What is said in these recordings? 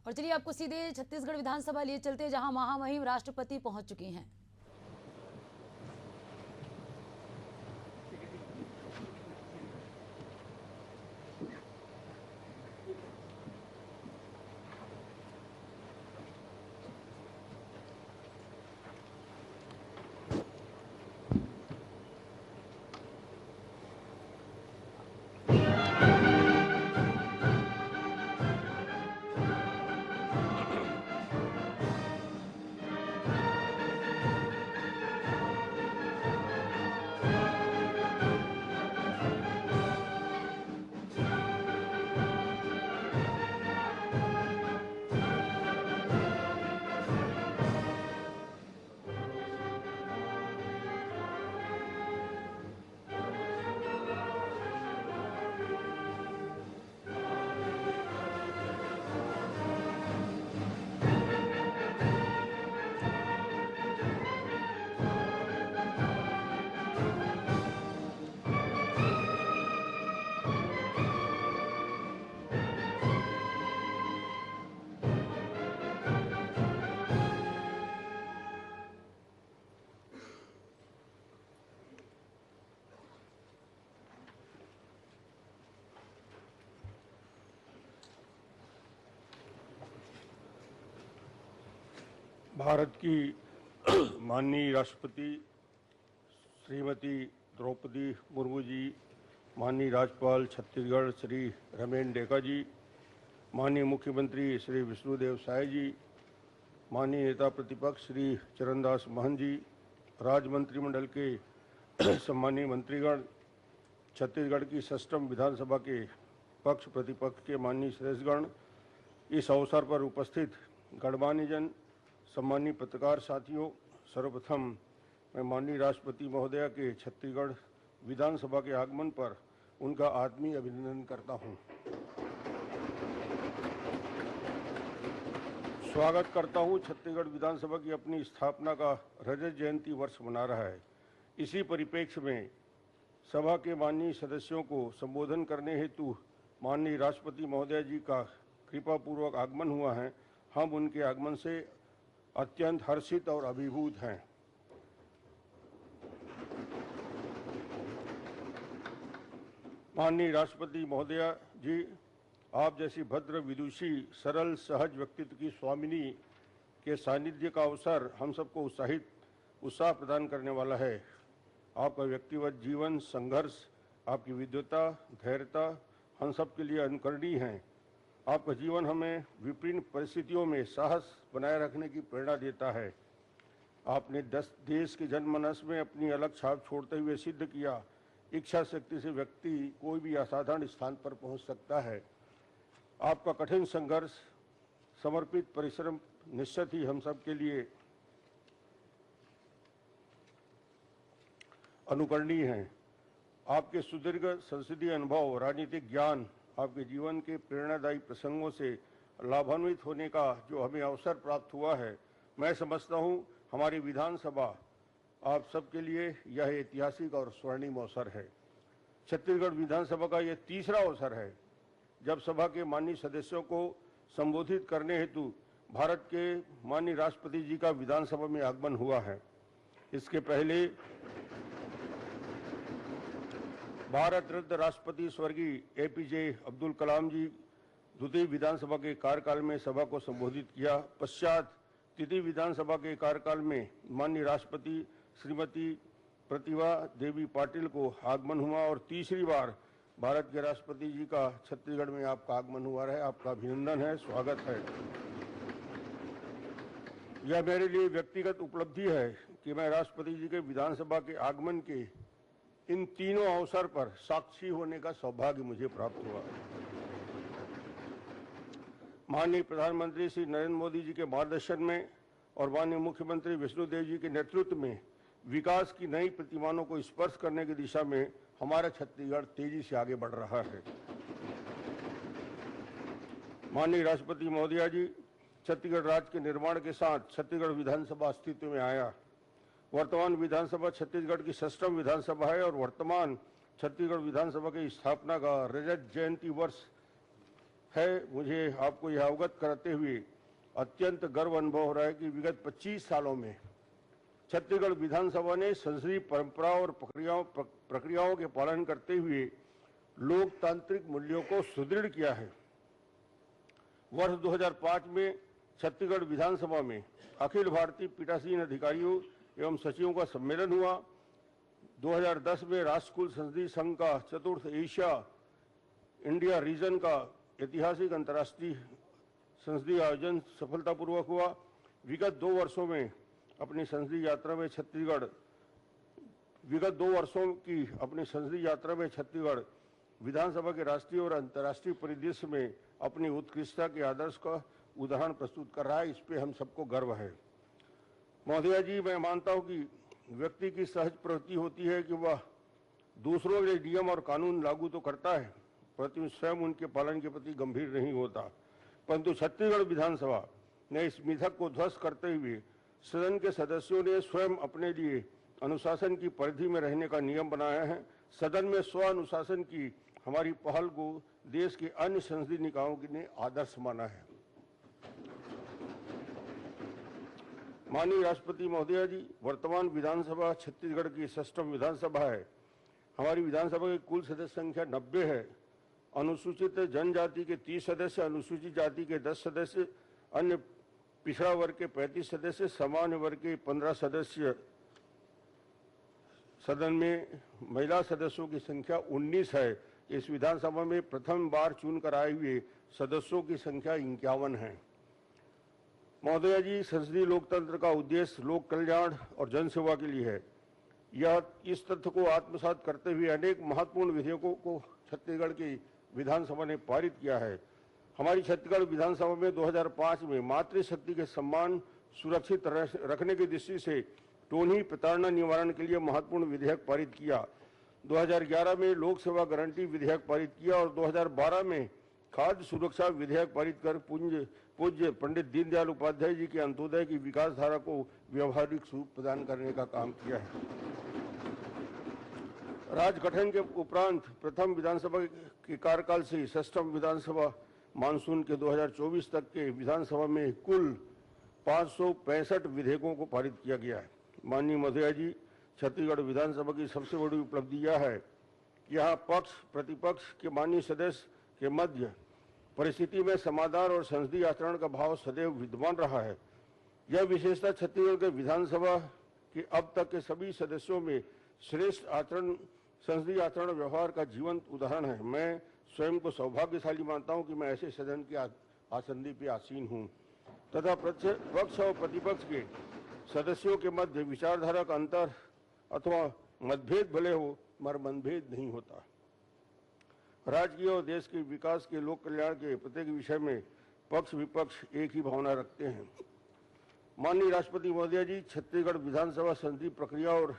और चलिए आपको सीधे छत्तीसगढ़ विधानसभा लिए चलते, जहां महामहिम राष्ट्रपति पहुंच चुकी हैं। भारत की माननीय राष्ट्रपति श्रीमती द्रौपदी मुर्मू जी, माननीय राज्यपाल छत्तीसगढ़ श्री रमेन डेका जी, माननीय मुख्यमंत्री श्री विष्णुदेव साय जी, माननीय नेता प्रतिपक्ष श्री चरणदास महंत जी, राज्य मंत्रिमंडल के सम्मानीय मंत्रीगण, छत्तीसगढ़ की षष्ठम विधानसभा के पक्ष प्रतिपक्ष के माननीय सदस्यगण, इस अवसर पर उपस्थित गणमान्यजन, सम्मानीय पत्रकार साथियों, सर्वप्रथम मैं माननीय राष्ट्रपति महोदया के छत्तीसगढ़ विधानसभा के आगमन पर उनका आत्मीय अभिनंदन करता हूं। स्वागत करता हूं। छत्तीसगढ़ विधानसभा की अपनी स्थापना का रजत जयंती वर्ष मना रहा है। इसी परिप्रेक्ष्य में सभा के माननीय सदस्यों को संबोधन करने हेतु माननीय राष्ट्रपति महोदया जी का कृपापूर्वक आगमन हुआ है। हम उनके आगमन से अत्यंत हर्षित और अभिभूत हैं। माननीय राष्ट्रपति महोदया जी, आप जैसी भद्र, विदुषी, सरल, सहज व्यक्तित्व की स्वामिनी के सानिध्य का अवसर हम सबको उत्साह प्रदान करने वाला है। आपका व्यक्तिगत जीवन, संघर्ष, आपकी विद्वता, धैर्यता हम सब के लिए अनुकरणीय हैं। आपका जीवन हमें विभिन्न परिस्थितियों में साहस बनाए रखने की प्रेरणा देता है। आपने देश के जनमानस में अपनी अलग छाप छोड़ते हुए सिद्ध किया, इच्छा शक्ति से व्यक्ति कोई भी असाधारण स्थान पर पहुंच सकता है। आपका कठिन संघर्ष, समर्पित परिश्रम निश्चित ही हम सब के लिए अनुकरणीय हैं। आपके सुदीर्घ संसदीय अनुभव, राजनीतिक ज्ञान, आपके जीवन के प्रेरणादायी प्रसंगों से लाभान्वित होने का जो हमें अवसर प्राप्त हुआ है, मैं समझता हूं हमारी विधानसभा आप सबके लिए यह ऐतिहासिक और स्वर्णिम अवसर है। छत्तीसगढ़ विधानसभा का यह तीसरा अवसर है जब सभा के माननीय सदस्यों को संबोधित करने हेतु भारत के माननीय राष्ट्रपति जी का विधानसभा में आगमन हुआ है। इसके पहले भारत रत्न राष्ट्रपति स्वर्गीय एपीजे अब्दुल कलाम जी द्वितीय विधानसभा के कार्यकाल में सभा को संबोधित किया। पश्चात तृतीय विधानसभा के कार्यकाल में माननीय राष्ट्रपति श्रीमती प्रतिभा देवी पाटिल को आगमन हुआ और तीसरी बार भारत के राष्ट्रपति जी का छत्तीसगढ़ में आपका आगमन हुआ है। आपका अभिनंदन है, स्वागत है। यह मेरे लिए व्यक्तिगत उपलब्धि है कि मैं राष्ट्रपति जी के विधानसभा के आगमन के इन तीनों अवसर पर साक्षी होने का सौभाग्य मुझे प्राप्त हुआ। माननीय प्रधानमंत्री श्री नरेंद्र मोदी जी के मार्गदर्शन में और माननीय मुख्यमंत्री विष्णुदेव जी के नेतृत्व में विकास की नई प्रतिमानों को स्पर्श करने की दिशा में हमारा छत्तीसगढ़ तेजी से आगे बढ़ रहा है। माननीय राष्ट्रपति महोदया जी, छत्तीसगढ़ राज्य के निर्माण के साथ छत्तीसगढ़ विधानसभा अस्तित्व में आया। वर्तमान विधानसभा छत्तीसगढ़ की षष्ठम विधानसभा है और वर्तमान छत्तीसगढ़ विधानसभा की स्थापना का रजत जयंती वर्ष है, मुझे आपको यह अवगत कराते हुए अत्यंत गर्व अनुभव हो रहा है कि विगत 25 सालों में छत्तीसगढ़ विधानसभा ने संसदीय परंपराओं और प्रक्रियाओं के पालन करते हुए लोकतांत्रिक मूल्यों को सुदृढ़ किया है। वर्ष 2005 में छत्तीसगढ़ विधानसभा में अखिल भारतीय पीठासीन अधिकारियों एवं सचिवों का सम्मेलन हुआ। 2010 में राष्ट्रकुल संसदीय संघ का चतुर्थ एशिया इंडिया रीजन का ऐतिहासिक अंतर्राष्ट्रीय संसदीय आयोजन सफलतापूर्वक हुआ। विगत 2 वर्षों की अपनी संसदीय यात्रा में छत्तीसगढ़ विधानसभा के राष्ट्रीय और अंतर्राष्ट्रीय परिदृश्य में अपनी उत्कृष्टता के आदर्श का उदाहरण प्रस्तुत कर रहा है। इस पे हम सबको गर्व है। महोदय जी, मैं मानता हूं कि व्यक्ति की सहज प्रवृत्ति होती है कि वह दूसरों के नियम और कानून लागू तो करता है, परंतु स्वयं उनके पालन के प्रति गंभीर नहीं होता। परंतु छत्तीसगढ़ विधानसभा ने इस मिथक को ध्वस्त करते हुए सदन के सदस्यों ने स्वयं अपने लिए अनुशासन की परिधि में रहने का नियम बनाया है। सदन में स्व अनुशासन की हमारी पहल को देश के अन्य संसदीय निकायों ने आदर्श माना है। माननीय राष्ट्रपति महोदय जी, वर्तमान विधानसभा छत्तीसगढ़ की 6वीं विधानसभा है। हमारी विधानसभा की कुल सदस्य संख्या 90 है। अनुसूचित जनजाति के 30 सदस्य, अनुसूचित जाति के 10 सदस्य, अन्य पिछड़ा वर्ग के 35 सदस्य, सामान्य वर्ग के 15 सदस्य। सदन में महिला सदस्यों की संख्या 19 है। इस विधानसभा में प्रथम बार चुनकर आए हुए सदस्यों की संख्या 51 है। महोदय जी, संसदीय लोकतंत्र का उद्देश्य लोक कल्याण और जनसेवा के लिए है। यह इस तथ्य को आत्मसात करते हुए अनेक महत्वपूर्ण विधेयकों को छत्तीसगढ़ की विधानसभा ने पारित किया है। हमारी छत्तीसगढ़ विधानसभा में 2005 में मातृशक्ति के सम्मान सुरक्षित रखने की दृष्टि से टोनी प्रताड़ना निवारण के लिए महत्वपूर्ण विधेयक पारित किया। 2011 में लोक सेवा गारंटी विधेयक पारित किया और 2012 में खाद्य सुरक्षा विधेयक पारित कर पूज्य पंडित दीनदयाल उपाध्याय जी के अंत्योदय की विकास धारा को व्यवहारिक स्वरूप प्रदान करने का काम किया है। राज्य गठन के उपरांत प्रथम विधानसभा के कार्यकाल से 6वीं विधानसभा मानसून के 2024 तक के विधानसभा में कुल 565 विधेयकों को पारित किया गया है। माननीय महोदय जी, छत्तीसगढ़ विधानसभा की सबसे बड़ी उपलब्धि यह है कि यहाँ पक्ष प्रतिपक्ष के माननीय सदस्य के मध्य परिस्थिति में समाधान और संसदीय आचरण का भाव सदैव विद्यमान रहा है। यह विशेषता छत्तीसगढ़ के विधानसभा के अब तक के सभी सदस्यों में श्रेष्ठ आचरण संसदीय आचरण व्यवहार का जीवंत उदाहरण है। मैं स्वयं को सौभाग्यशाली मानता हूं कि मैं ऐसे सदन के आसंदी पे आसीन हूं तथा पक्ष और प्रतिपक्ष के सदस्यों के मध्य विचारधारा का अंतर अथवा मतभेद भले हो मगर मनभेद नहीं होता। राज्य की और देश के विकास के लोक कल्याण के प्रत्येक विषय में पक्ष विपक्ष एक ही भावना रखते हैं। माननीय राष्ट्रपति महोदय जी, छत्तीसगढ़ विधानसभा संसदीय प्रक्रिया और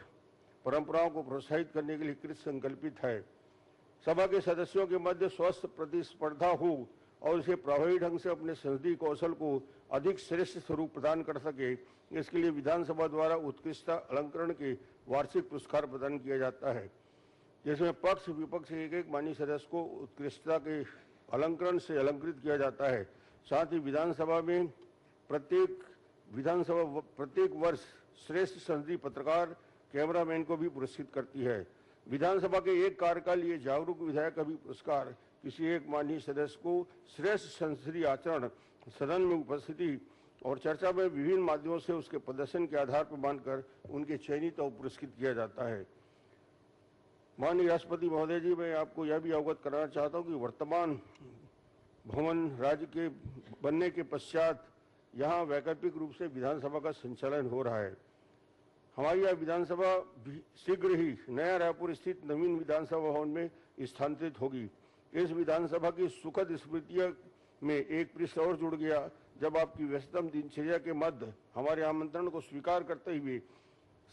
परंपराओं को प्रोत्साहित करने के लिए कृत संकल्पित है। सभा के सदस्यों के मध्य स्वस्थ प्रतिस्पर्धा हो और इसे प्रभावी ढंग से अपने संसदीय कौशल को अधिक श्रेष्ठ स्वरूप प्रदान कर सके, इसके लिए विधानसभा द्वारा उत्कृष्टता अलंकरण के वार्षिक पुरस्कार प्रदान किया जाता है, जिसमें पक्ष विपक्ष एक माननीय सदस्य को उत्कृष्टता के अलंकरण से अलंकृत किया जाता है। साथ ही विधानसभा में प्रत्येक वर्ष श्रेष्ठ संसदीय पत्रकार कैमरामैन को भी पुरस्कृत करती है। विधानसभा के एक कार्यकाल ये जागरूक विधायक का भी पुरस्कार किसी एक माननीय सदस्य को श्रेष्ठ संसदीय आचरण, सदन में उपस्थिति और चर्चा में विभिन्न माध्यमों से उसके प्रदर्शन के आधार पर मानकर उनके चयनित और पुरस्कृत किया जाता है। माननीय राष्ट्रपति महोदय जी, मैं आपको यह भी अवगत कराना चाहता हूं कि वर्तमान भवन राज्य के बनने के पश्चात यहाँ वैकल्पिक रूप से विधानसभा का संचालन हो रहा है। हमारी यह विधानसभा शीघ्र ही नया रायपुर स्थित नवीन विधानसभा भवन में स्थानांतरित होगी। इस विधानसभा की सुखद स्मृतियों में एक पृष्ठ और जुड़ गया जब आपकी व्यस्ततम दिनचर्या के मध्य हमारे आमंत्रण को स्वीकार करते हुए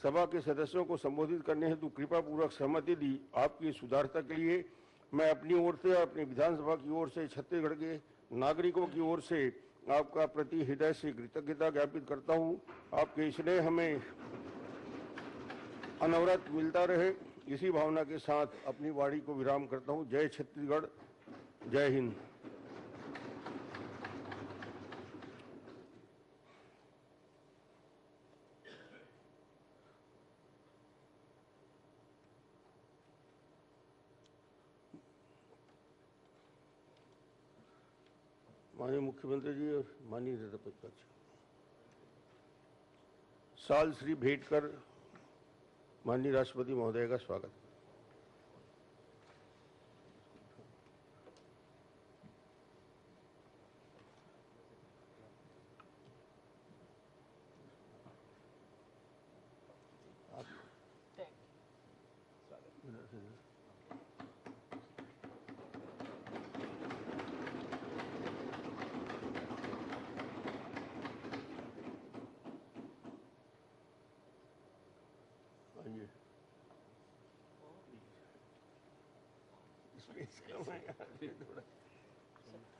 सभा के सदस्यों को संबोधित करने हेतु कृपा पूर्वक सहमति दी। आपकी सुधारता के लिए मैं अपनी ओर से, अपनी विधानसभा की ओर से, छत्तीसगढ़ के नागरिकों की ओर से आपका प्रति हृदय से कृतज्ञता ज्ञापित करता हूं। आपके स्नेह हमें अनवरत मिलता रहे, इसी भावना के साथ अपनी वाणी को विराम करता हूं। जय छत्तीसगढ़, जय हिंद। माननीय मुख्यमंत्री जी और माननीय नेता प्रतिपक्ष, साल श्री भेंट कर माननीय राष्ट्रपति महोदय का स्वागत।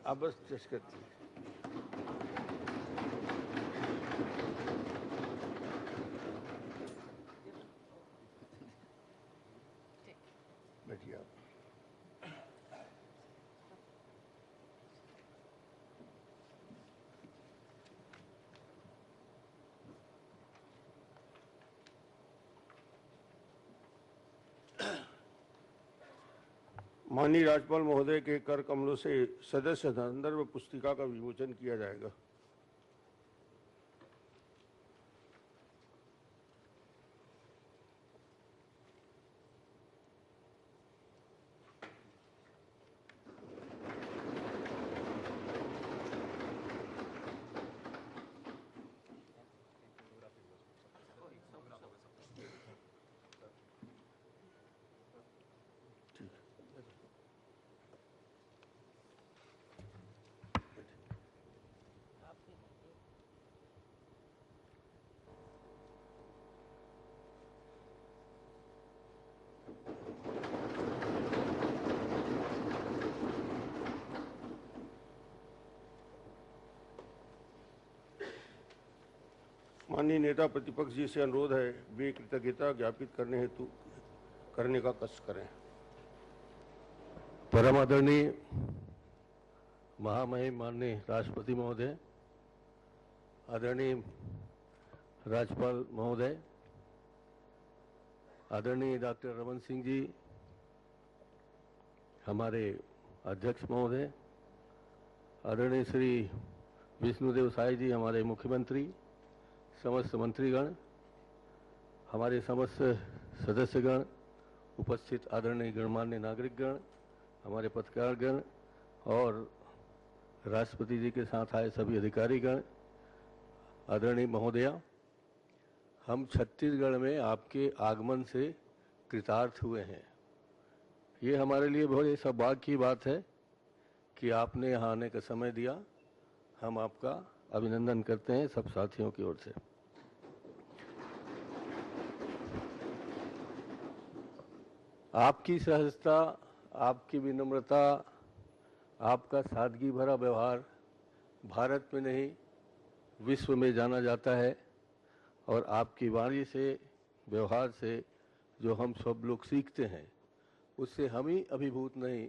आप बस टेस्ट करती हैं। बैठिए आप। माननीय राज्यपाल महोदय के कर कमलों से सदस्य संदर्भ पुस्तिका का विमोचन किया जाएगा। माननीय नेता प्रतिपक्ष जी से अनुरोध है वे कृतज्ञता ज्ञापित करने का कष्ट करें। परम आदरणीय महामहिम माननीय राष्ट्रपति महोदय, आदरणीय राज्यपाल महोदय, आदरणीय डॉक्टर रमन सिंह जी, हमारे अध्यक्ष महोदय, आदरणीय श्री विष्णुदेव साय जी, हमारे मुख्यमंत्री, समस्त मंत्रीगण, हमारे समस्त सदस्यगण, उपस्थित आदरणीय गणमान्य नागरिकगण, हमारे पत्रकारगण और राष्ट्रपति जी के साथ आए सभी अधिकारीगण, आदरणीय महोदया, हम छत्तीसगढ़ में आपके आगमन से कृतार्थ हुए हैं। ये हमारे लिए बहुत ही सौभाग्य की बात है कि आपने यहाँ आने का समय दिया। हम आपका अभिनंदन करते हैं सब साथियों की ओर से। आपकी सहजता, आपकी विनम्रता, आपका सादगी भरा व्यवहार भारत में नहीं विश्व में जाना जाता है और आपकी वाणी से, व्यवहार से जो हम सब लोग सीखते हैं उससे हम ही अभिभूत नहीं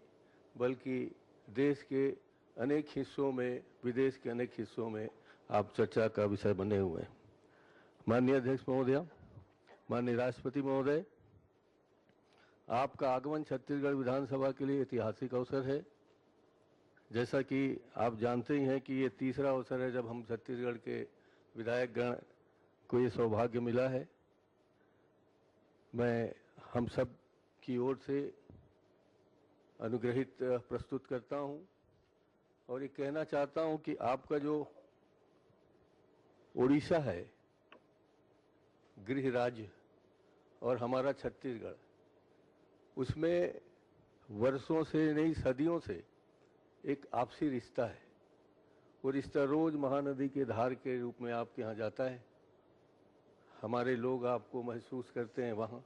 बल्कि देश के अनेक हिस्सों में, विदेश के अनेक हिस्सों में आप चर्चा का विषय बने हुए हैं। माननीय अध्यक्ष महोदय, माननीय राष्ट्रपति महोदय, आपका आगमन छत्तीसगढ़ विधानसभा के लिए ऐतिहासिक अवसर है। जैसा कि आप जानते ही हैं कि ये तीसरा अवसर है जब हम छत्तीसगढ़ के विधायकगण को ये सौभाग्य मिला है। मैं हम सब की ओर से अनुग्रहित प्रस्तुत करता हूं और ये कहना चाहता हूं कि आपका जो उड़ीसा है गृह राज्य और हमारा छत्तीसगढ़, उसमें वर्षों से नहीं सदियों से एक आपसी रिश्ता है। वो रिश्ता रोज महानदी के धार के रूप में आपके यहाँ जाता है। हमारे लोग आपको महसूस करते हैं वहाँ,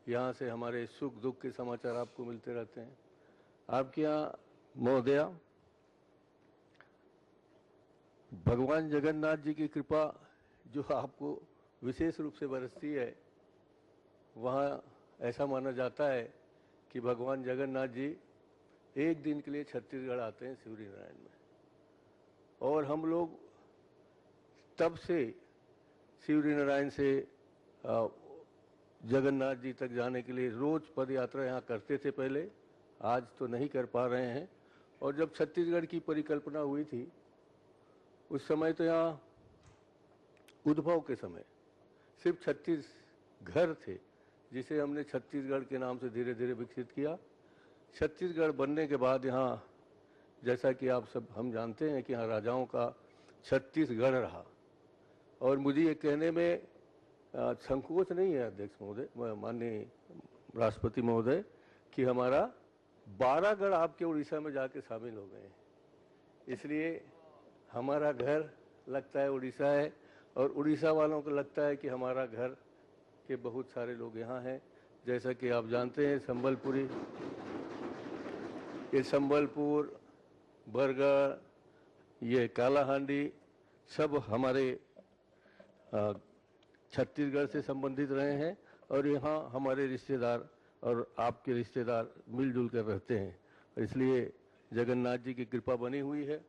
यहाँ से हमारे सुख दुख के समाचार आपको मिलते रहते हैं। आपके यहाँ महोदया भगवान जगन्नाथ जी की कृपा जो आपको विशेष रूप से बरसती है, वहाँ ऐसा माना जाता है कि भगवान जगन्नाथ जी एक दिन के लिए छत्तीसगढ़ आते हैं शिवरी नारायण में, और हम लोग तब से शिवरी नारायण से जगन्नाथ जी तक जाने के लिए रोज पद यात्रा यहाँ करते थे पहले। आज तो नहीं कर पा रहे हैं, और जब छत्तीसगढ़ की परिकल्पना हुई थी उस समय तो यहाँ उद्भव के समय सिर्फ 36 घर थे, जिसे हमने छत्तीसगढ़ के नाम से धीरे धीरे विकसित किया। छत्तीसगढ़ बनने के बाद यहाँ, जैसा कि आप सब हम जानते हैं कि यहाँ राजाओं का 36 गढ़ रहा। और मुझे ये कहने में संकोच नहीं है अध्यक्ष महोदय, माननीय राष्ट्रपति महोदय, कि हमारा 12 गढ़ आपके उड़ीसा में जाके शामिल हो गए हैं। इसलिए हमारा घर लगता है उड़ीसा है, और उड़ीसा वालों को लगता है कि हमारा घर के बहुत सारे लोग यहाँ हैं। जैसा कि आप जानते हैं संबलपुरी, ये संबलपुर, बरगढ़, ये कालाहांडी सब हमारे छत्तीसगढ़ से संबंधित रहे हैं, और यहाँ हमारे रिश्तेदार और आपके रिश्तेदार मिलजुल कर रहते हैं। इसलिए जगन्नाथ जी की कृपा बनी हुई है।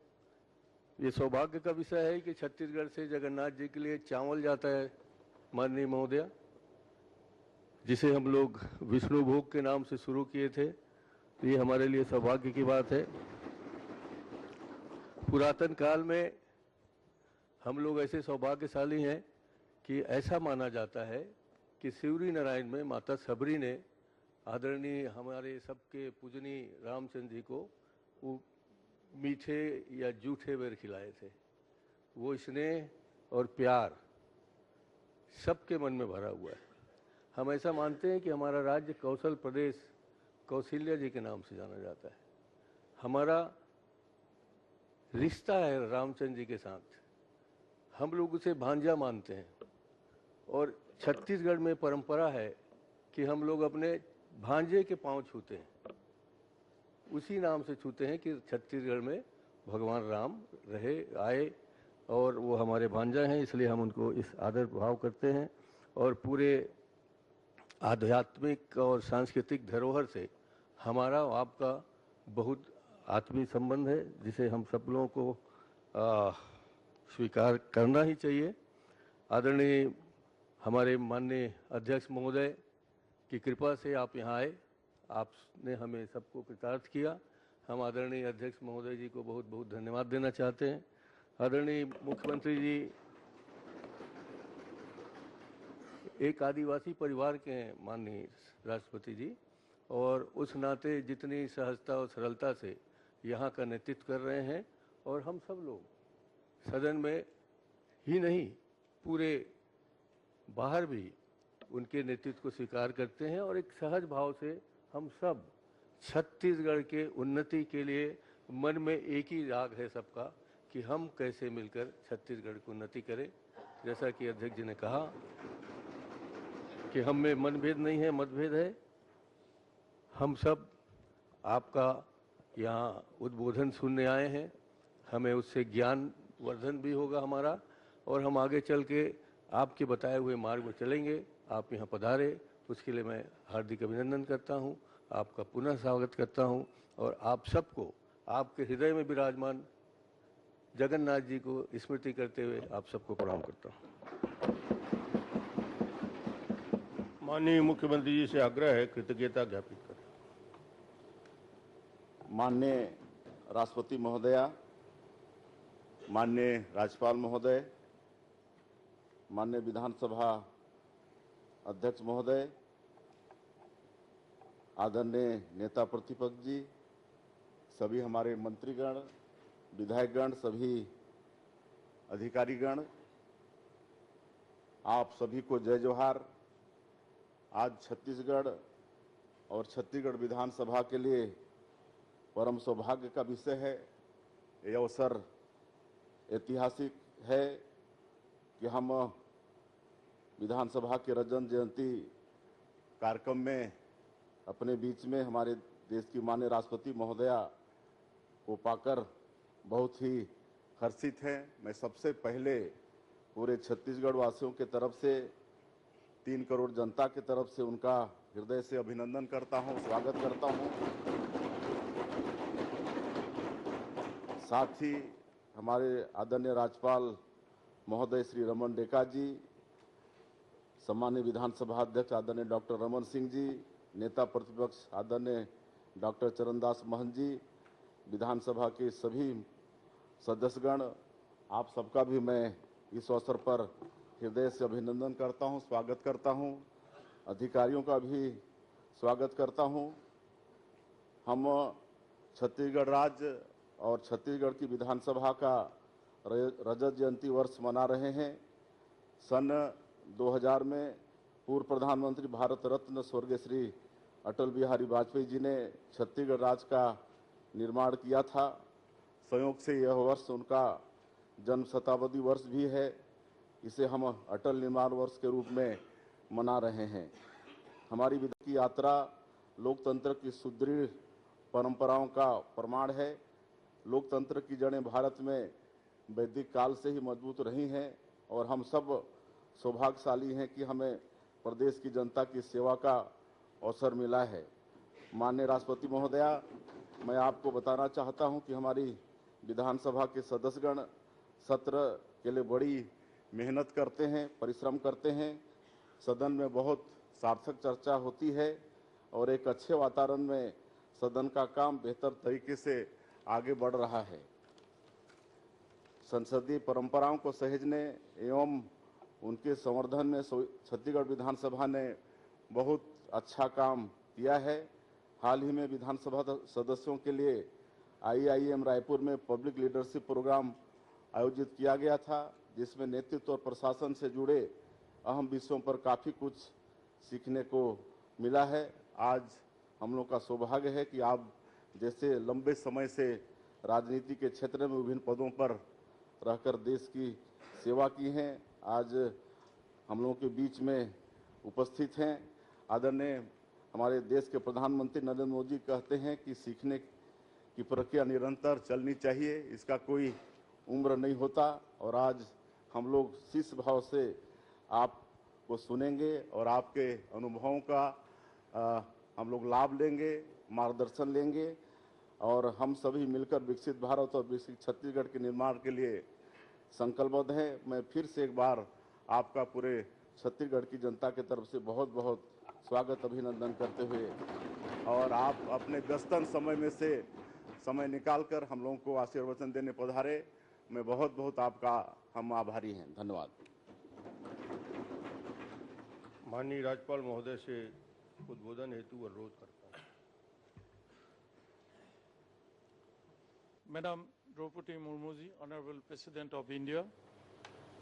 ये सौभाग्य का विषय है कि छत्तीसगढ़ से जगन्नाथ जी के लिए चावल जाता है माननीय महोदया, जिसे हम लोग विष्णु भोग के नाम से शुरू किए थे। ये हमारे लिए सौभाग्य की बात है। पुरातन काल में हम लोग ऐसे सौभाग्यशाली हैं कि ऐसा माना जाता है कि शिवरी नारायण में माता सबरी ने आदरणीय हमारे सबके पूजनीय रामचंद्र जी को वो मीठे या जूठे बेर खिलाए थे। वो स्नेह और प्यार सबके मन में भरा हुआ है। हम ऐसा मानते हैं कि हमारा राज्य कौशल प्रदेश कौशल्या जी के नाम से जाना जाता है। हमारा रिश्ता है रामचंद्र जी के साथ, हम लोग उसे भांजा मानते हैं। और छत्तीसगढ़ में परंपरा है कि हम लोग अपने भांजे के पांव छूते हैं, उसी नाम से छूते हैं कि छत्तीसगढ़ में भगवान राम रहे आए और वो हमारे भांजा हैं, इसलिए हम उनको इस आदर भाव करते हैं। और पूरे आध्यात्मिक और सांस्कृतिक धरोहर से हमारा आपका बहुत आत्मीय संबंध है, जिसे हम सब लोगों को स्वीकार करना ही चाहिए। आदरणीय हमारे माननीय अध्यक्ष महोदय की कृपा से आप यहाँ आए, आपने हमें सबको कृतार्थ किया। हम आदरणीय अध्यक्ष महोदय जी को बहुत बहुत धन्यवाद देना चाहते हैं। आदरणीय मुख्यमंत्री जी एक आदिवासी परिवार के हैं माननीय राष्ट्रपति जी, और उस नाते जितनी सहजता और सरलता से यहाँ का नेतृत्व कर रहे हैं, और हम सब लोग सदन में ही नहीं पूरे बाहर भी उनके नेतृत्व को स्वीकार करते हैं। और एक सहज भाव से हम सब छत्तीसगढ़ के उन्नति के लिए मन में एक ही राग है सबका कि हम कैसे मिलकर छत्तीसगढ़ की उन्नति करें। जैसा कि अध्यक्ष जी ने कहा कि हम में मनभेद नहीं है, मतभेद है। हम सब आपका यहाँ उद्बोधन सुनने आए हैं, हमें उससे ज्ञान वर्धन भी होगा हमारा, और हम आगे चल के आपके बताए हुए मार्ग पर चलेंगे। आप यहाँ पधारे, उसके लिए मैं हार्दिक अभिनंदन करता हूँ, आपका पुनः स्वागत करता हूँ, और आप सबको आपके हृदय में विराजमान जगन्नाथ जी को स्मृति करते हुए आप सबको प्रणाम करता हूँ। माननीय मुख्यमंत्री जी से आग्रह है कृतज्ञता ज्ञापित करें। माननीय राष्ट्रपति महोदया, माननीय राज्यपाल महोदय, माननीय विधानसभा अध्यक्ष महोदय, आदरणीय नेता प्रतिपक्ष जी, सभी हमारे मंत्रीगण, विधायकगण, सभी अधिकारीगण, आप सभी को जय जोहार। आज छत्तीसगढ़ और छत्तीसगढ़ विधानसभा के लिए परम सौभाग्य का विषय है। ये अवसर ऐतिहासिक है कि हम विधानसभा के रजत जयंती कार्यक्रम में अपने बीच में हमारे देश की माननीय राष्ट्रपति महोदया को पाकर बहुत ही हर्षित हैं। मैं सबसे पहले पूरे छत्तीसगढ़ वासियों के तरफ से 3 करोड़ जनता की तरफ से उनका हृदय से अभिनंदन करता हूं, स्वागत करता हूं। साथ ही हमारे आदरणीय राज्यपाल महोदय श्री रमन डेका जी, सम्मानीय विधानसभा अध्यक्ष आदरणीय डॉक्टर रमन सिंह जी, नेता प्रतिपक्ष आदरणीय डॉक्टर चरणदास महंत जी, विधानसभा के सभी सदस्यगण, आप सबका भी मैं इस अवसर पर हृदय से अभिनंदन करता हूं, स्वागत करता हूं। अधिकारियों का भी स्वागत करता हूं। हम छत्तीसगढ़ राज्य और छत्तीसगढ़ की विधानसभा का रजत जयंती वर्ष मना रहे हैं। सन 2000 में पूर्व प्रधानमंत्री भारत रत्न स्वर्गीय श्री अटल बिहारी वाजपेयी जी ने छत्तीसगढ़ राज्य का निर्माण किया था। संयोग से यह वर्ष उनका जन्म शताब्दी वर्ष भी है। इसे हम अटल निर्माण वर्ष के रूप में मना रहे हैं। हमारी विधान की यात्रा लोकतंत्र की सुदृढ़ परंपराओं का प्रमाण है। लोकतंत्र की जड़ें भारत में वैदिक काल से ही मजबूत रही हैं और हम सब सौभाग्यशाली हैं कि हमें प्रदेश की जनता की सेवा का अवसर मिला है। माननीय राष्ट्रपति महोदया, मैं आपको बताना चाहता हूं कि हमारी विधानसभा के सदस्यगण सत्र के लिए बड़ी मेहनत करते हैं, परिश्रम करते हैं। सदन में बहुत सार्थक चर्चा होती है और एक अच्छे वातावरण में सदन का काम बेहतर तरीके से आगे बढ़ रहा है। संसदीय परंपराओं को सहेजने एवं उनके संवर्धन में छत्तीसगढ़ विधानसभा ने बहुत अच्छा काम किया है। हाल ही में विधानसभा सदस्यों के लिए IIM रायपुर में पब्लिक लीडरशिप प्रोग्राम आयोजित किया गया था, जिसमें नेतृत्व और प्रशासन से जुड़े अहम विषयों पर काफ़ी कुछ सीखने को मिला है। आज हम लोग का सौभाग्य है कि आप जैसे लंबे समय से राजनीति के क्षेत्र में विभिन्न पदों पर रहकर देश की सेवा की हैं, आज हम लोगों के बीच में उपस्थित हैं। आदरणीय हमारे देश के प्रधानमंत्री नरेंद्र मोदी कहते हैं कि सीखने की प्रक्रिया निरंतर चलनी चाहिए, इसका कोई उम्र नहीं होता। और आज हम लोग शीश भाव से आपको सुनेंगे और आपके अनुभवों का हम लोग लाभ लेंगे, मार्गदर्शन लेंगे और हम सभी मिलकर विकसित भारत और विकसित छत्तीसगढ़ के निर्माण के लिए संकल्पबद्ध हैं। मैं फिर से एक बार आपका पूरे छत्तीसगढ़ की जनता की तरफ से बहुत बहुत स्वागत अभिनंदन करते हुए और आप अपने व्यस्तन समय में से समय निकालकर हम लोगों को आशीर्वचन देने पधारे, मैं बहुत बहुत आपका हम आभारी हैं। धन्यवाद। माननीय राज्यपाल महोदय से उद्बोधन हेतु अनुरोध करता हूं। Madam Draupadi Murmu ji, Honorable President of India,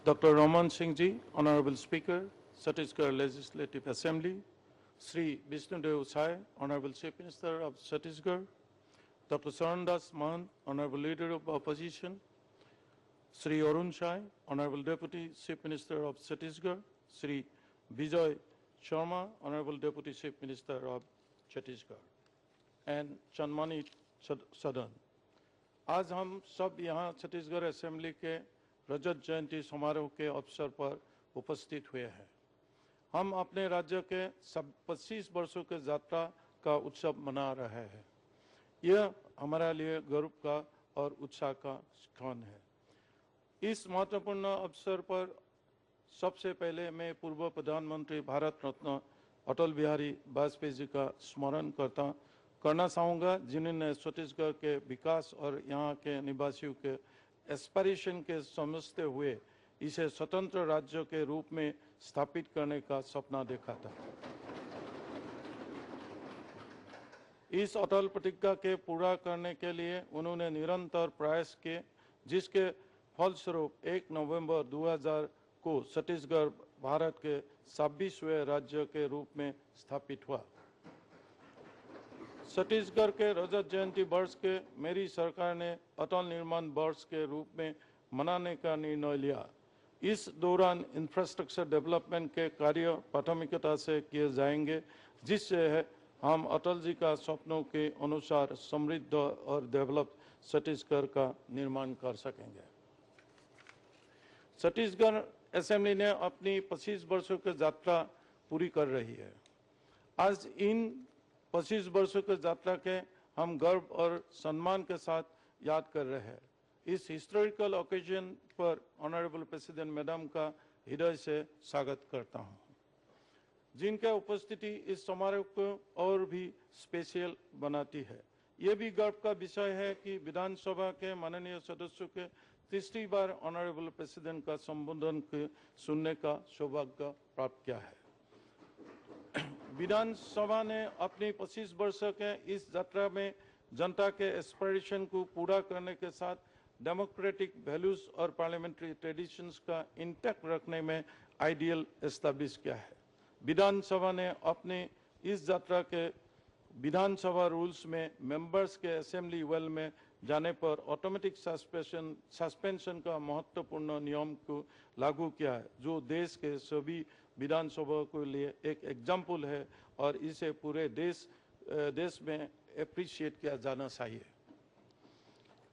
Dr. Raman Singh ji, Honorable Speaker, Chhattisgarh Legislative Assembly, Sri Vishnudev Sai, Honorable Chief Minister of Chhattisgarh, Dr. Sarandas Mahant, Honorable Leader of Opposition, Sri Arun Shai, Honorable Deputy Chief Minister of Chhattisgarh, Sri Vijay Sharma, Honorable Deputy Chief Minister of Chhattisgarh, and Chanmani Sadan. आज हम सब यहाँ Chhattisgarh assembly के रजत जयंती समारोह के अवसर पर उपस्थित हुए हैं। हम अपने राज्य के 25 वर्षों के यात्रा का उत्सव मना रहे हैं। यह हमारे लिए गर्व का और उत्साह का क्षण है। इस महत्वपूर्ण अवसर पर सबसे पहले मैं पूर्व प्रधानमंत्री भारत रत्न अटल बिहारी वाजपेयी जी का स्मरण करना चाहूँगा, जिन्होंने छत्तीसगढ़ के विकास और यहाँ के निवासियों के एस्पिरेशन के समझते हुए इसे स्वतंत्र राज्य के रूप में स्थापित करने का सपना देखा था। इस अटल प्रतिज्ञा के पूरा करने के लिए उन्होंने निरंतर प्रयास किए, जिसके फलस्वरूप 1 नवंबर 2000 को छत्तीसगढ़ भारत के 26वें राज्य के रूप में स्थापित हुआ। छत्तीसगढ़ के रजत जयंती वर्ष के मेरी सरकार ने अटल निर्माण वर्ष के रूप में मनाने का निर्णय लिया। इस दौरान इंफ्रास्ट्रक्चर डेवलपमेंट के कार्य प्राथमिकता से किए जाएंगे, जिससे हम अटल जी का सपनों के अनुसार समृद्ध और डेवलप छत्तीसगढ़ का निर्माण कर सकेंगे। छत्तीसगढ़ असेंबली ने अपनी 25 वर्षों की यात्रा पूरी कर रही है। आज इन 25 वर्षों की यात्रा के हम गर्व और सम्मान के साथ याद कर रहे हैं। इस हिस्टोरिकल ओकेजन पर ऑनरेबल प्रेसिडेंट मैडम का हृदय से स्वागत करता हूं, जिनका उपस्थिति इस समारोह को और भी स्पेशल बनाती है। ये भी गर्व का विषय है कि विधानसभा के माननीय सदस्यों के तीसरी बार ऑनरेबल प्रेसिडेंट का संबोधन के सुनने का सौभाग्य प्राप्त किया है। विधानसभा ने अपनी 25 वर्ष के इस यात्रा में जनता के एस्पिरेशन को पूरा करने के साथ डेमोक्रेटिक वैल्यूज और पार्लियामेंट्री ट्रेडिशंस का इंटैक्ट रखने में आइडियल एस्टैब्लिश किया है। विधानसभा ने अपने इस यात्रा के विधानसभा रूल्स में मेंबर्स के असेंबली वेल में जाने पर ऑटोमेटिक सस्पेंशन का महत्वपूर्ण नियम को लागू किया है, जो देश के सभी विधानसभा के लिए एक एग्जाम्पल है और इसे पूरे देश में एप्रिशिएट किया जाना चाहिए।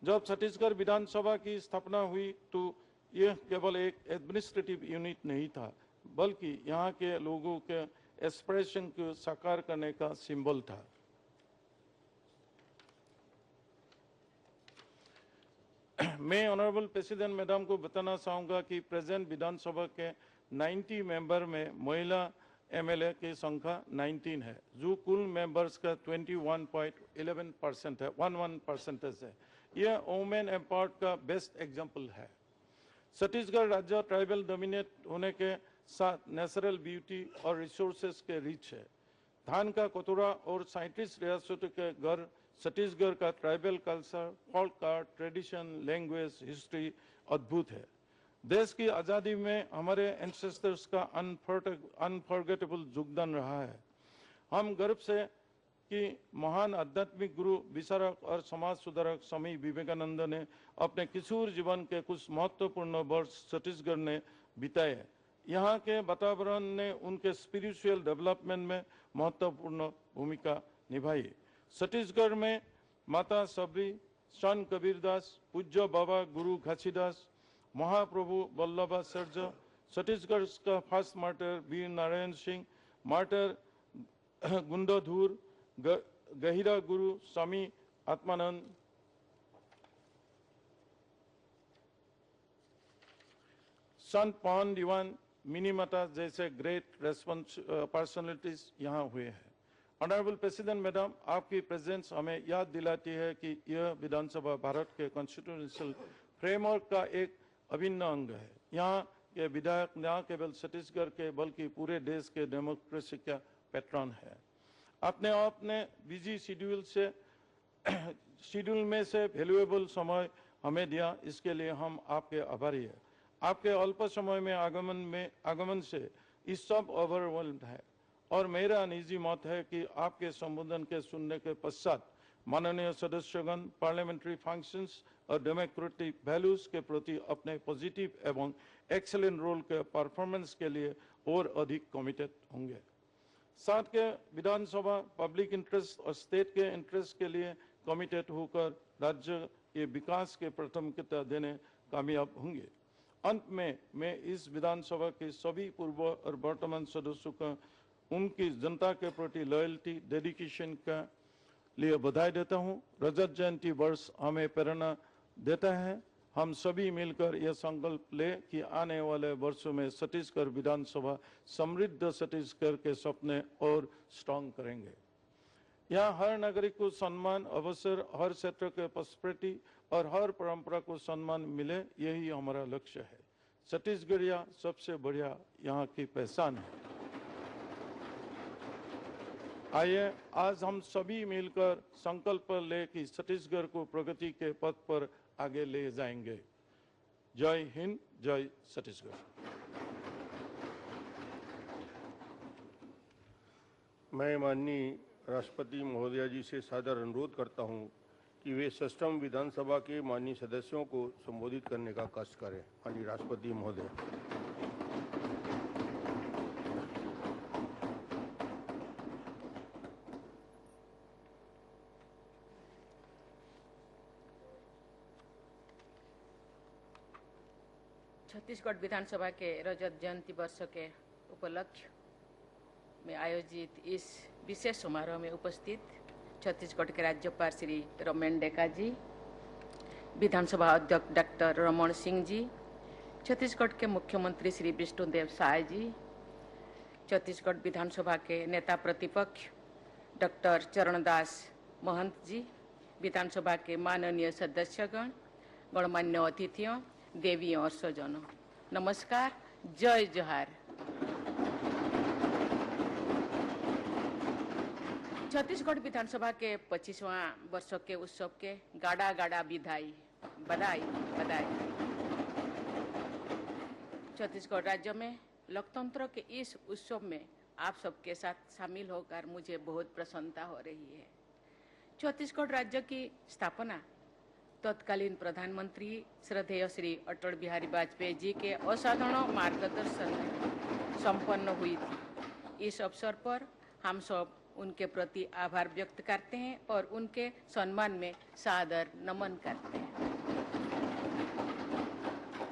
जब छत्तीसगढ़ विधानसभा की स्थापना हुई तो यह केवल एक एडमिनिस्ट्रेटिव यूनिट नहीं था, बल्कि यहाँ के लोगों के एस्पिरेशन को साकार करने का सिंबल था। मैं ऑनरेबल प्रेसिडेंट मैडम को बताना चाहूँगा कि प्रेजेंट विधानसभा के 90 मेंबर में महिला एमएलए की संख्या 19 है, जो कुल मेंबर्स का 21.11% है, 11% है। यह वुमेन एम्पावर्ड का बेस्ट एग्जाम्पल है। छत्तीसगढ़ राज्य ट्राइबल डोमिनेट होने के साथ नेचुरल ब्यूटी और रिसोर्सेज के रिच है। धान का कटोरा और 37 रियासतों के घर छत्तीसगढ़ का tribal culture, folk art, tradition, language, history अद्भुत है। देश की आज़ादी में हमारे एंसेस्टर्स का अनफॉरगेटेबल योगदान रहा है। हम गर्व से कि महान आध्यात्मिक गुरु, विचारक और समाज सुधारक स्वामी विवेकानंद ने अपने किशोर जीवन के कुछ महत्वपूर्ण वर्ष छत्तीसगढ़ ने बिताए। यहाँ के वातावरण ने उनके स्पिरिचुअल डेवलपमेंट में महत्वपूर्ण भूमिका निभाई। छत्तीसगढ़ में माता सबरी, संत कबीरदास, पूज्य बाबा गुरु घासीदास, महाप्रभु वल्लभाचार्य, छत्तीसगढ़ का first martyr Veer Narayan Singh, martyr गुंडधूर, गहिरा गुरु स्वामी आत्मानंद, संत पवन दीवान, मिनी माता जैसे ग्रेट पर्सनालिटीज यहाँ हुए हैं। ऑनरेबल प्रेसिडेंट मैडम, आपकी प्रेजेंस हमें याद दिलाती है कि यह विधानसभा भारत के कॉन्स्टिट्यूशनल फ्रेमवर्क का एक अभिन्न अंग है। यहाँ के विधायक न केवल छत्तीसगढ़ के बल्कि पूरे देश के डेमोक्रेसी का पैट्रन है। अपने बिजी शेड्यूल में से वैल्यूएबल समय हमें दिया, इसके लिए हम आपके आभारी हैं। आपके अल्प समय में आगमन से इस सब ओवरवेल्म्ड है और मेरा निजी मत है कि आपके संबोधन के सुनने के पश्चात माननीय सदस्यगण पार्लियामेंट्री फंक्शंस और डेमोक्रेटिक वैल्यूज के प्रति अपने पॉजिटिव एवं एक्सेलेंट रोल के परफॉर्मेंस के लिए और अधिक कमिटेड होंगे। साथ के विधानसभा पब्लिक इंटरेस्ट और स्टेट के इंटरेस्ट के लिए कमिटेड होकर राज्य के विकास के प्राथमिकता देने कामयाब होंगे। अंत में मैं इस विधानसभा के सभी पूर्व और वर्तमान सदस्यों का उनकी जनता के प्रति लॉयल्टी, डेडिकेशन का लिए बधाई देता हूं। रजत जयंती वर्ष हमें प्रेरणा देता है। हम सभी मिलकर यह संकल्प ले कि आने वाले वर्षों में छत्तीसगढ़ विधानसभा समृद्ध छत्तीसगढ़ के सपने और स्ट्रॉन्ग करेंगे। यहाँ हर नागरिक को सम्मान, अवसर, हर क्षेत्र के प्रॉस्पेरिटी और हर परंपरा को सम्मान मिले, यही हमारा लक्ष्य है। छत्तीसगढ़िया सबसे बढ़िया यहाँ की पहचान है। आइए आज हम सभी मिलकर संकल्प ले कि छत्तीसगढ़ को प्रगति के पथ पर आगे ले जाएंगे। जय हिंद, जय छत्तीसगढ़। मैं माननीय राष्ट्रपति महोदया जी से सादर अनुरोध करता हूं कि वे सष्टम विधानसभा के माननीय सदस्यों को संबोधित करने का कष्ट करें। माननीय राष्ट्रपति महोदय। छत्तीसगढ़ विधानसभा के रजत जयंती वर्ष के उपलक्ष्य में आयोजित इस विशेष समारोह में उपस्थित छत्तीसगढ़ के राज्यपाल श्री रमन डेका जी, विधानसभा अध्यक्ष डॉक्टर रमन सिंह जी, छत्तीसगढ़ के मुख्यमंत्री श्री विष्णुदेव साय जी, छत्तीसगढ़ विधानसभा के नेता प्रतिपक्ष डॉक्टर चरणदास महंत जी, विधानसभा के माननीय सदस्यगण, गणमान्य अतिथियों, देवियों और स्वजनों, नमस्कार, जय जोहार। छत्तीसगढ़ विधानसभा के 25वां वर्ष के उत्सव के गाड़ा गाड़ा बधाई बधाई बधाई। छत्तीसगढ़ राज्य में लोकतंत्र के इस उत्सव में आप सबके साथ शामिल होकर मुझे बहुत प्रसन्नता हो रही है। छत्तीसगढ़ राज्य की स्थापना तत्कालीन प्रधानमंत्री श्रद्धेय श्री अटल बिहारी वाजपेयी जी के असाधारण मार्गदर्शन में संपन्न हुई थी। इस अवसर पर हम सब उनके प्रति आभार व्यक्त करते हैं और उनके सम्मान में सादर नमन करते हैं।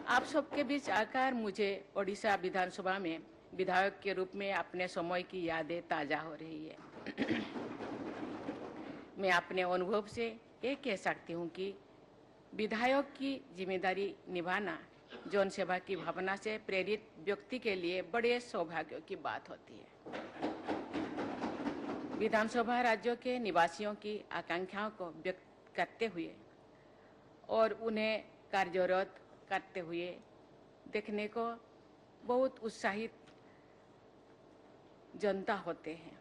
आप सबके बीच आकर मुझे ओडिशा विधानसभा में विधायक के रूप में अपने समय की यादें ताजा हो रही है। मैं अपने अनुभव से ये कह सकती हूँ कि विधायक की जिम्मेदारी निभाना जन सेवा की भावना से प्रेरित व्यक्ति के लिए बड़े सौभाग्य की बात होती है। विधानसभा राज्यों के निवासियों की आकांक्षाओं को व्यक्त करते हुए और उन्हें कार्यरत करते हुए देखने को बहुत उत्साहित जनता होते हैं।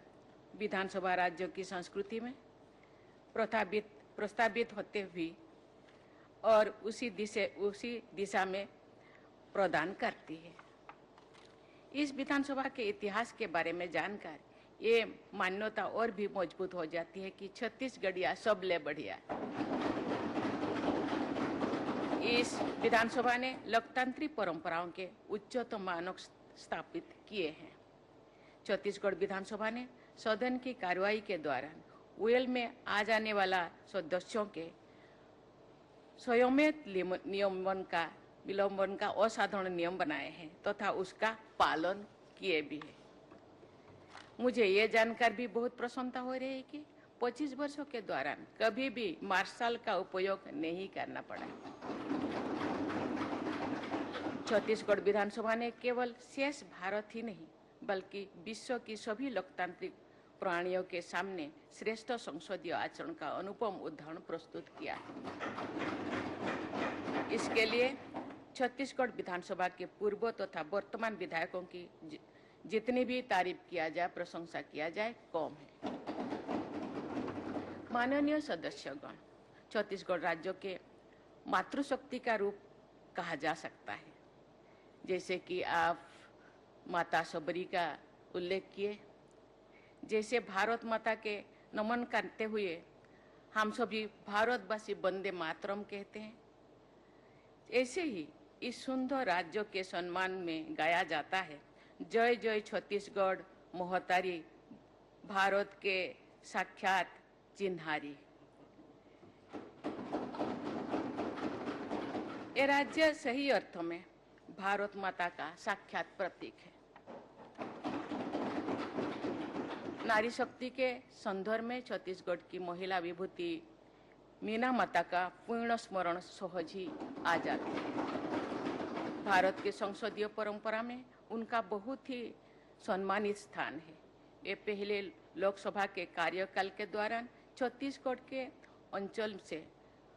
विधानसभा राज्यों की संस्कृति में प्रस्तावित होते हुए और उसी दिशा में प्रदान करती है। इस विधानसभा के इतिहास के बारे में जानकर ये मान्यता और भी मजबूत हो जाती है कि छत्तीसगढ़िया सबले बढ़िया। इस विधानसभा ने लोकतांत्रिक परंपराओं के उच्चतम मानक स्थापित किए हैं। छत्तीसगढ़ विधानसभा ने सदन की कार्रवाई के दौरान वेल में आ जाने वाला सदस्यों के स्वयं विलंबन का असाधारण नियम बनाए हैं तथा उसका पालन किए भी है। मुझे ये जानकर भी बहुत प्रसन्नता हो रही है कि 25 वर्षों के दौरान कभी भी मार्शल का उपयोग नहीं करना पड़ा। छत्तीसगढ़ विधानसभा ने केवल शेष भारत ही नहीं बल्कि विश्व की सभी लोकतांत्रिक प्राणियों के सामने श्रेष्ठ संसदीय आचरण का अनुपम उदाहरण प्रस्तुत किया है। इसके लिए छत्तीसगढ़ विधानसभा के पूर्व तथा वर्तमान विधायकों की जितनी भी तारीफ किया जाए, प्रशंसा किया जाए, कम है। माननीय सदस्यगण, छत्तीसगढ़ राज्य के मातृशक्ति का रूप कहा जा सकता है। जैसे कि आप माता सबरी का उल्लेख किए, जैसे भारत माता के नमन करते हुए हम सभी भारतवासी वंदे मातरम कहते हैं, ऐसे ही इस सुंदर राज्य के सम्मान में गाया जाता है, जय जय छत्तीसगढ़ मोहतारी, भारत के साक्षात चिन्हारी। ये राज्य सही अर्थों में भारत माता का साक्षात प्रतीक है। नारी शक्ति के संदर्भ में छत्तीसगढ़ की महिला विभूति मीना माता का पूर्ण स्मरण सहज ही आ जाती है। भारत के संसदीय परंपरा में उनका बहुत ही सम्मानित स्थान है। वे पहले लोकसभा के कार्यकाल के दौरान छत्तीसगढ़ के अंचल से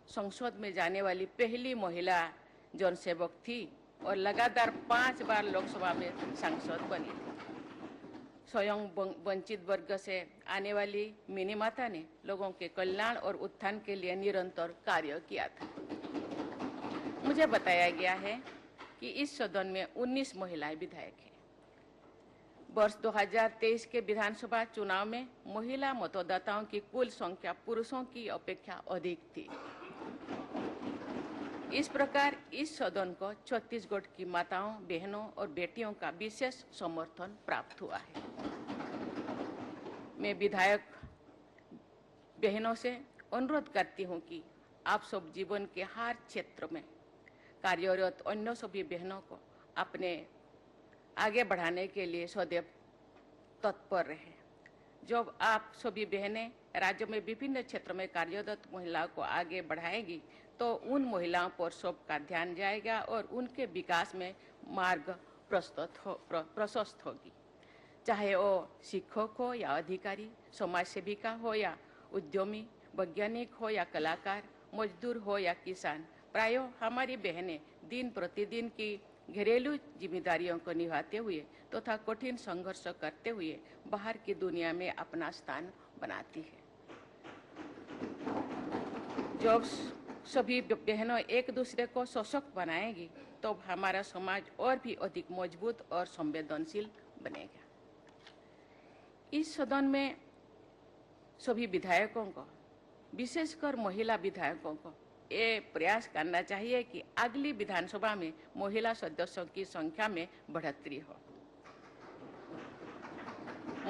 संसद में जाने वाली पहली महिला जनसेवक थी और लगातार 5 बार लोकसभा में सांसद बनी थी। स्वयं वंचित वर्ग से आने वाली मिनी माता ने लोगों के कल्याण और उत्थान के लिए निरंतर कार्य किया था। मुझे बताया गया है कि इस सदन में 19 महिलाएं विधायक हैं। वर्ष 2023 के विधानसभा चुनाव में महिला मतदाताओं की कुल संख्या पुरुषों की अपेक्षा अधिक थी। इस प्रकार इस सदन को छत्तीसगढ़ की माताओं, बहनों और बेटियों का विशेष समर्थन प्राप्त हुआ है। मैं विधायक बहनों से अनुरोध करती हूं कि आप सब जीवन के हर क्षेत्र में कार्यरत अन्य सभी बहनों को अपने आगे बढ़ाने के लिए सदैव तत्पर रहें। जब आप सभी बहनें राज्य में विभिन्न क्षेत्रों में कार्यरत महिलाओं को आगे बढ़ाएंगी तो उन महिलाओं पर सबका ध्यान जाएगा और उनके विकास में मार्ग प्रशस्त होगी। चाहे वो शिक्षक हो या अधिकारी, समाज सेविका हो या उद्यमी, वैज्ञानिक हो या कलाकार, मजदूर हो या किसान, प्राय हमारी बहनें दिन प्रतिदिन की घरेलू जिम्मेदारियों को निभाते हुए तथा कठिन संघर्ष करते हुए बाहर की दुनिया में अपना स्थान बनाती है। जब सभी बहनों एक दूसरे को सशक्त बनाएंगी तो हमारा समाज और भी अधिक मजबूत और संवेदनशील बनेगा। इस सदन में सभी विधायकों को, विशेषकर महिला विधायकों को ये प्रयास करना चाहिए कि अगली विधानसभा में महिला सदस्यों की संख्या में बढ़ोतरी हो।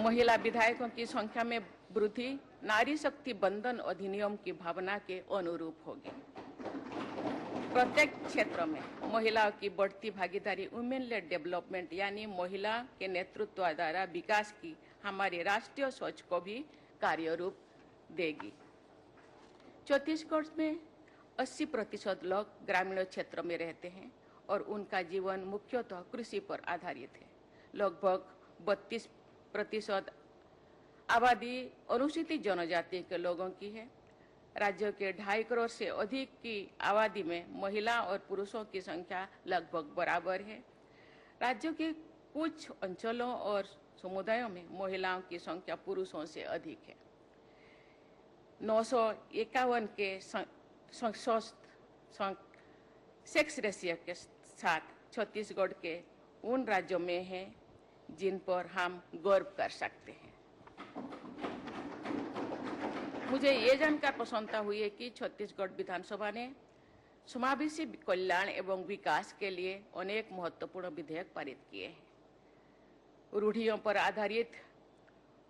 महिला विधायकों की संख्या में वृद्धि नारी शक्ति बंधन अधिनियम की भावना के अनुरूप होगी। प्रत्येक क्षेत्र में महिलाओं की बढ़ती भागीदारी वुमेन लेड डेवलपमेंट यानी महिला के नेतृत्व द्वारा विकास की हमारे राष्ट्रीय सोच को भी कार्यरूप देगी। छत्तीसगढ़ में 80% लोग ग्रामीण क्षेत्र में रहते हैं और उनका जीवन मुख्यतः कृषि पर आधारित है। लगभग 32% आबादी अनुसूचित जनजाति के लोगों की है। राज्य के 2.5 करोड़ से अधिक की आबादी में महिला और पुरुषों की संख्या लगभग बराबर है। राज्य के कुछ अंचलों और समुदायों में महिलाओं की संख्या पुरुषों से अधिक है। 951 के सेक्स रेशियो के साथ छत्तीसगढ़ के उन राज्यों में है जिन पर हम गर्व कर सकते हैं। मुझे ये जानकर प्रसन्नता हुई है कि छत्तीसगढ़ विधानसभा ने समावेशी कल्याण एवं विकास के लिए अनेक महत्वपूर्ण विधेयक पारित किए हैं। रूढ़ियों पर आधारित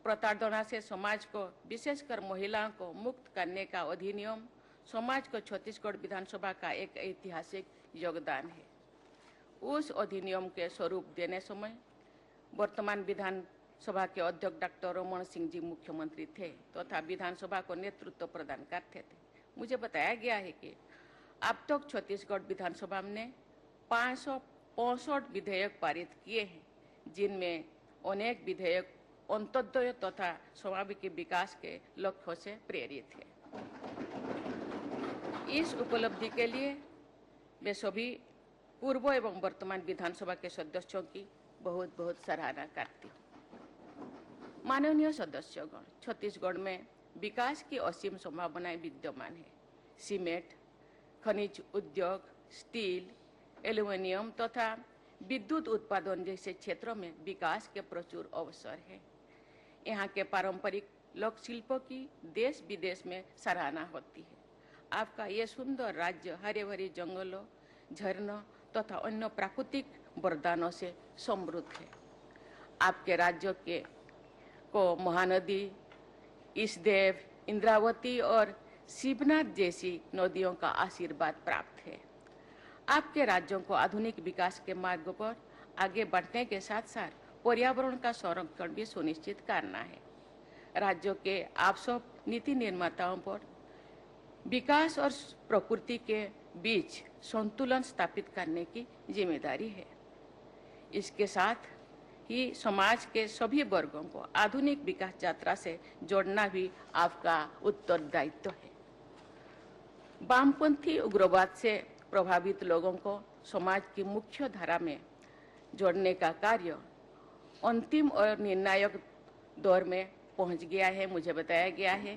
प्रताड़ना से समाज को, विशेषकर महिलाओं को मुक्त करने का अधिनियम समाज को छत्तीसगढ़ विधानसभा का एक ऐतिहासिक योगदान है। उस अधिनियम के स्वरूप देने समय वर्तमान विधानसभा के अध्यक्ष डॉक्टर रमन सिंह जी मुख्यमंत्री थे तथा विधानसभा को नेतृत्व प्रदान करते थे। मुझे बताया गया है कि अब तक छत्तीसगढ़ विधानसभा ने 565 विधेयक पारित किए हैं, जिनमें अनेक विधेयक अंत्योदय तथा स्वाभाविक विकास के लक्ष्यों से प्रेरित है। इस उपलब्धि के लिए मैं सभी पूर्व एवं वर्तमान विधानसभा के सदस्यों की बहुत बहुत सराहना करती हूँ। माननीय सदस्यगण, छत्तीसगढ़ में विकास की असीम संभावनाएं विद्यमान है। सीमेंट, खनिज उद्योग, स्टील, एल्युमिनियम तथा विद्युत उत्पादन जैसे क्षेत्रों में विकास के प्रचुर अवसर है। यहाँ के पारंपरिक लोक शिल्पों की देश विदेश में सराहना होती है। आपका ये सुंदर राज्य हरे भरे जंगलों, झरनों तथा अन्य प्राकृतिक वरदानों से समृद्ध है। आपके राज्य को महानदी, ईसदेव, इंद्रावती और शिवनाथ जैसी नदियों का आशीर्वाद प्राप्त है। आपके राज्यों को आधुनिक विकास के मार्ग पर आगे बढ़ने के साथ साथ पर्यावरण का संरक्षण भी सुनिश्चित करना है। राज्यों के आप सब नीति निर्माताओं पर विकास और प्रकृति के बीच संतुलन स्थापित करने की जिम्मेदारी है। इसके साथ ही समाज के सभी वर्गों को आधुनिक विकास यात्रा से जोड़ना भी आपका उत्तरदायित्व है। वामपंथी उग्रवाद से प्रभावित लोगों को समाज की मुख्य धारा में जोड़ने का कार्य अंतिम और निर्णायक दौर में पहुंच गया है। मुझे बताया गया है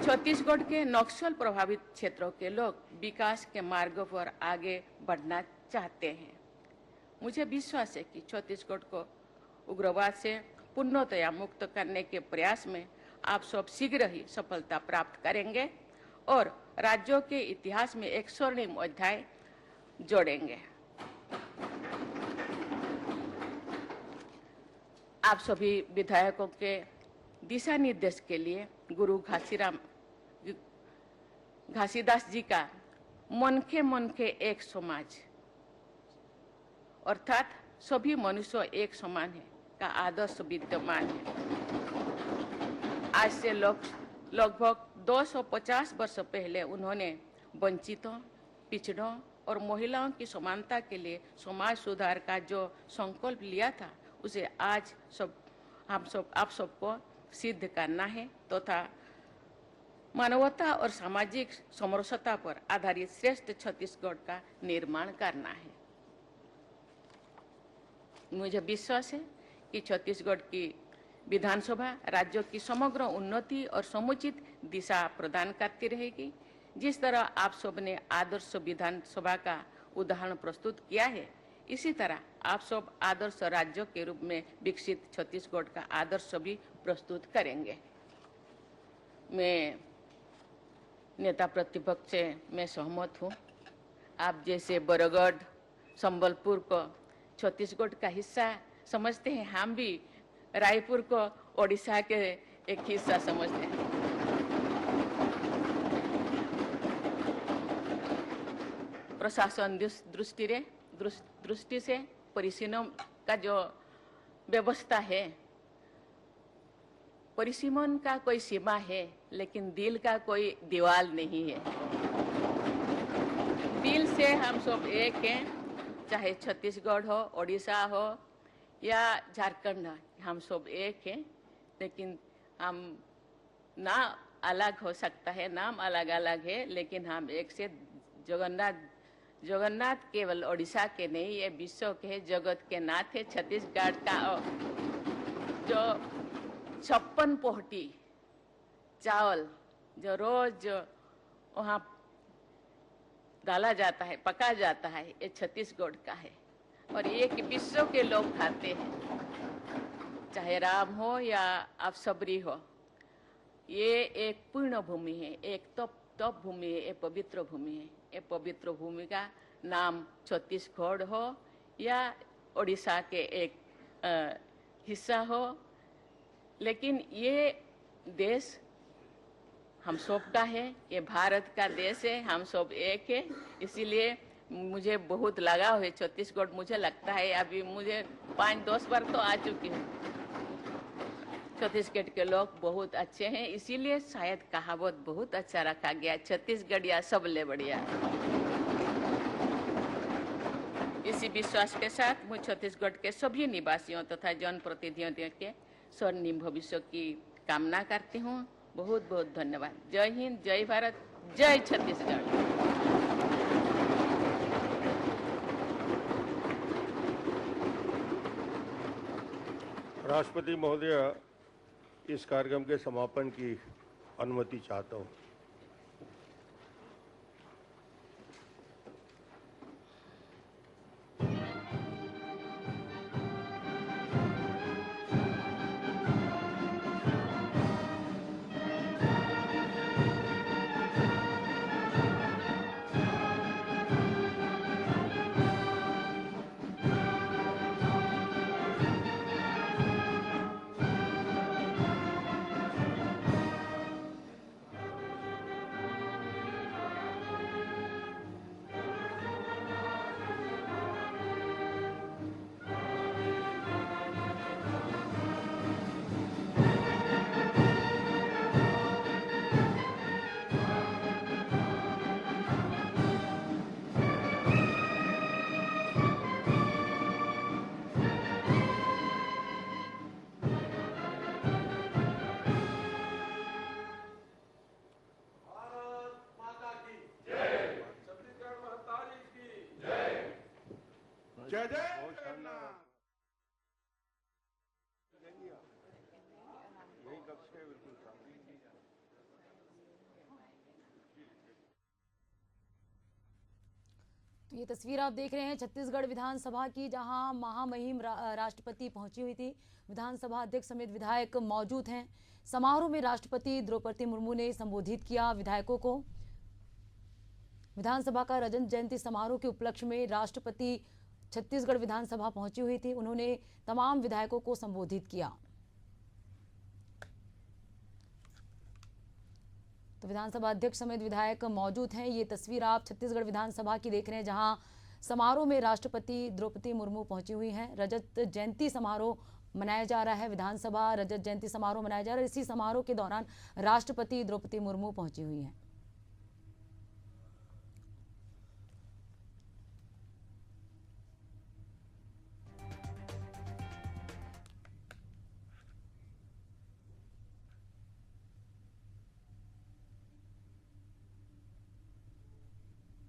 छत्तीसगढ़ के नक्सल प्रभावित क्षेत्रों के लोग विकास के मार्ग पर आगे बढ़ना चाहते हैं। मुझे विश्वास है कि छत्तीसगढ़ को उग्रवाद से पूर्णतया मुक्त करने के प्रयास में आप सब शीघ्र ही सफलता प्राप्त करेंगे और राज्यों के इतिहास में एक स्वर्णिम अध्याय जोड़ेंगे। आप सभी विधायकों के दिशा निर्देश के लिए गुरु घासीदास जी का मन के एक समाज अर्थात सभी मनुष्य एक समान है का आदर्श विद्यमान है। आज से लगभग 250 वर्ष पहले उन्होंने वंचितों, पिछड़ों और महिलाओं की समानता के लिए समाज सुधार का जो संकल्प लिया था, उसे आज आप सबको सिद्ध करना है तथा मानवता और सामाजिक समरसता पर आधारित श्रेष्ठ छत्तीसगढ़ का निर्माण करना है। मुझे विश्वास है कि छत्तीसगढ़ की विधानसभा राज्य की समग्र उन्नति और समुचित दिशा प्रदान करती रहेगी। जिस तरह आप सब ने आदर्श विधानसभा का उदाहरण प्रस्तुत किया है, इसी तरह आप सब आदर्श राज्य के रूप में विकसित छत्तीसगढ़ का आदर्श भी प्रस्तुत करेंगे। मैं नेता प्रतिपक्ष से मैं सहमत हूँ। आप जैसे बरगढ़, संबलपुर को छत्तीसगढ़ का हिस्सा समझते हैं, हम भी रायपुर को ओडिशा के एक हिस्सा समझते हैं। प्रशासन दृष्टि से परिसीमन का जो व्यवस्था है, परिसीमन का कोई सीमा है, लेकिन दिल का कोई दीवार नहीं है। दिल से हम सब एक हैं, चाहे छत्तीसगढ़ हो, ओडिशा हो या झारखंड, हम सब एक हैं। लेकिन हम ना अलग हो सकता है, नाम अलग अलग है, लेकिन हम एक से जगन्नाथ केवल ओडिशा के नहीं, ये विश्व के जगत के नाथ है। छत्तीसगढ़ का जो 56 पोहटी चावल जो रोज वहाँ डाला जाता है, पका जाता है, ये छत्तीसगढ़ का है और ये कि विश्व के लोग खाते हैं, चाहे राम हो या अवसबरी हो। ये एक पूर्ण भूमि है, एक तप भूमि है, एक पवित्र भूमि है। ये पवित्र भूमि का नाम छत्तीसगढ़ हो या ओडिशा के एक हिस्सा हो, लेकिन ये देश हम सब का है, ये भारत का देश है, हम सब एक है। इसीलिए मुझे बहुत लगाव है छत्तीसगढ़। मुझे लगता है अभी मुझे 5-10 बार तो आ चुकी हूँ। छत्तीसगढ़ के लोग बहुत अच्छे हैं, इसीलिए शायद कहावत बहुत अच्छा रखा गया, छत्तीसगढ़िया सबले बढ़िया। इसी विश्वास के साथ मैं छत्तीसगढ़ के सभी निवासियों तथा जनप्रतिनिधियों के स्वर्णिम भविष्य की कामना करती हूँ। बहुत बहुत धन्यवाद। जय हिंद, जय भारत, जय छत्तीसगढ़। राष्ट्रपति महोदय, इस कार्यक्रम के समापन की अनुमति चाहता हूँ। जय जय यही कक्ष है, बिल्कुल सामने। तो ये तस्वीर आप देख रहे हैं छत्तीसगढ़ विधानसभा की, जहां महामहिम राष्ट्रपति पहुंची हुई थी। विधानसभा अध्यक्ष समेत विधायक मौजूद हैं। समारोह में राष्ट्रपति द्रौपदी मुर्मू ने संबोधित किया विधायकों को। विधानसभा का रजत जयंती समारोह के उपलक्ष्य में राष्ट्रपति छत्तीसगढ़ विधानसभा पहुंची हुई थी। उन्होंने तमाम विधायकों को संबोधित किया। तो विधानसभा अध्यक्ष समेत विधायक मौजूद हैं। ये तस्वीर आप छत्तीसगढ़ विधानसभा की देख रहे हैं, जहां समारोह में राष्ट्रपति द्रौपदी मुर्मू पहुंची हुई हैं। रजत जयंती समारोह मनाया जा रहा है। विधानसभा रजत जयंती समारोह मनाया जा रहा है। इसी समारोह के दौरान राष्ट्रपति द्रौपदी मुर्मू पहुंची हुई हैं।